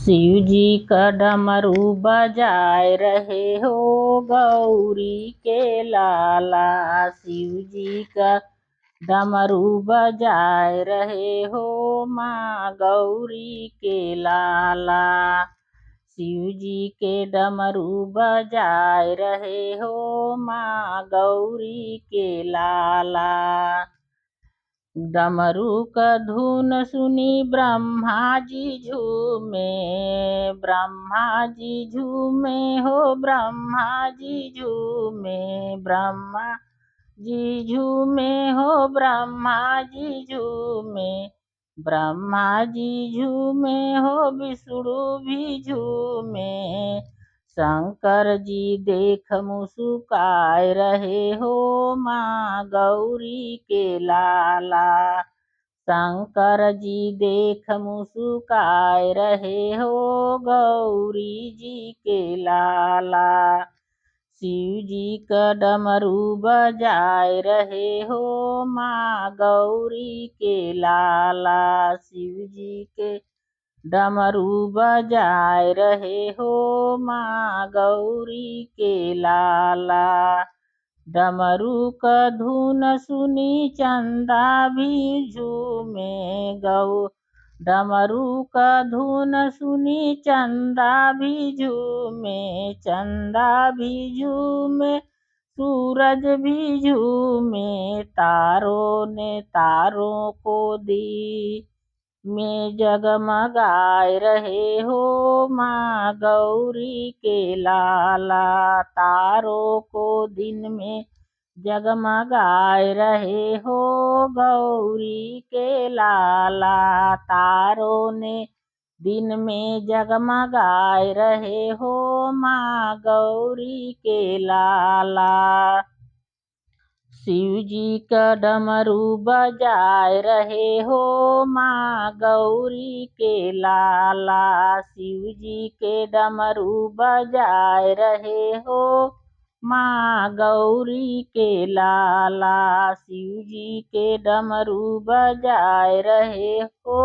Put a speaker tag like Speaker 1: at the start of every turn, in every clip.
Speaker 1: शिव जी का डमरू बजाए रहे हो गौरी के लाला। शिव जी का डमरू बजाए रहे हो माँ गौरी के लाला। शिव जी के डमरू बजाए रहे हो माँ गौरी के लाला। डमरू का धुन सुनी ब्रह्मा जी झूमे, ब्रह्मा जी झूमे हो ब्रह्मा जी झूमे, ब्रह्मा जी झूमे हो ब्रह्मा जी झूमे, ब्रह्मा जी झूमे हो विष्णु भी झूमे। शंकर जी देख मुस्काए रहे हो माँ गौरी के लाला। शंकर जी देख मुस्काए रहे हो गौरी जी के लाला। शिव जी का डमरू बजाए रहे हो माँ गौरी के लाला। शिव जी के डमरू बजाए रहे हो माँ गौरी के लाला। डमरू का धुन सुनी चंदा भी झूमे डमरू का धुन सुनी चंदा भी झूमे, चंदा भी झूमे सूरज भी झूमे। तारों ने तारों को दी में जगमगाए रहे हो माँ गौरी के लाला। तारों को दिन में जगमगाए रहे हो गौरी के लाला। तारों ने दिन में जगमगाए रहे हो माँ गौरी के लाला। शिव जी का डमरू बजाए रहे हो माँ गौरी के लाला। शिव जी के डमरू बजाए रहे हो माँ गौरी के लाला। शिव जी के डमरू बजाए रहे हो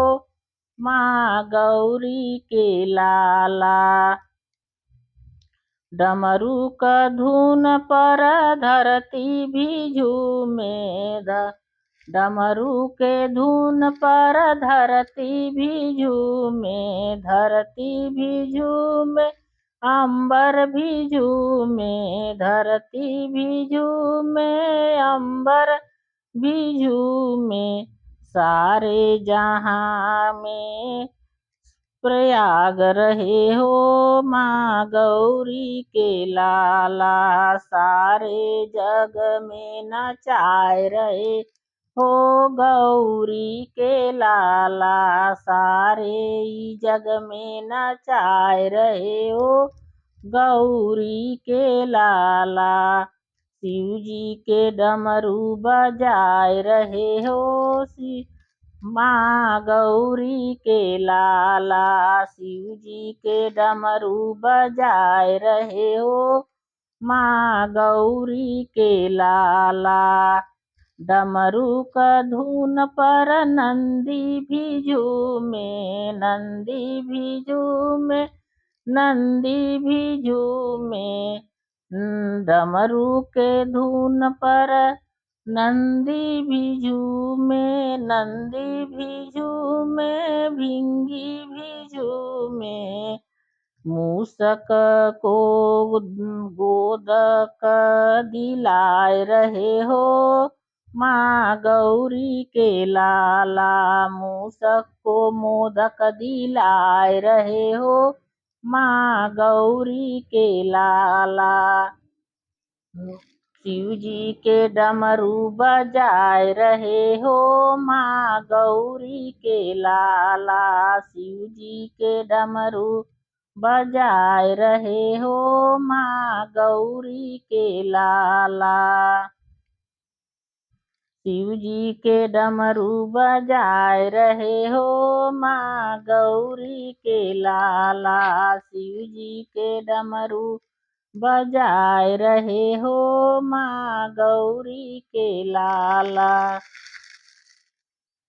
Speaker 1: माँ गौरी के लाला। डमरू का धुन पर धरती भी झूमे, डमरू के धुन पर धरती भी झूमे, धरती भी झूमे अंबर भी झूमे, धरती भी झूमे अंबर भी झूमे। सारे जहां में प्रयाग रहे हो माँ गौरी के लाला। सारे जग में नचाए रहे हो गौरी के लाला। सारे जग में नचाए रहे हो गौरी के लाला। शिव जी के डमरू बजाए रहे हो माँ गौरी के लाला। शिव जी के डमरू बजाए रहे हो माँ गौरी के लाला। डमरू का धुन पर नंदी भी झूमे, नंदी भी झूमे, नंदी भी झूमे। डमरू के धुन पर नंदी भी झूमे, नंदी भी झूमे भिंगी भी झूमे। मूषक को गोदक दिलाए रहे हो माँ गौरी के लाला। मूषक को मोदक दिलाए रहे हो माँ गौरी के लाला। शिव जी के डमरू बजाए रहे हो माँ गौरी के लाला। शिव जी के डमरू बजाए रहे हो माँ गौरी के लाला। शिव जी के डमरू बजाए रहे हो माँ गौरी के लाला। शिव जी के डमरू बजाए रहे हो माँ गौरी के लाला।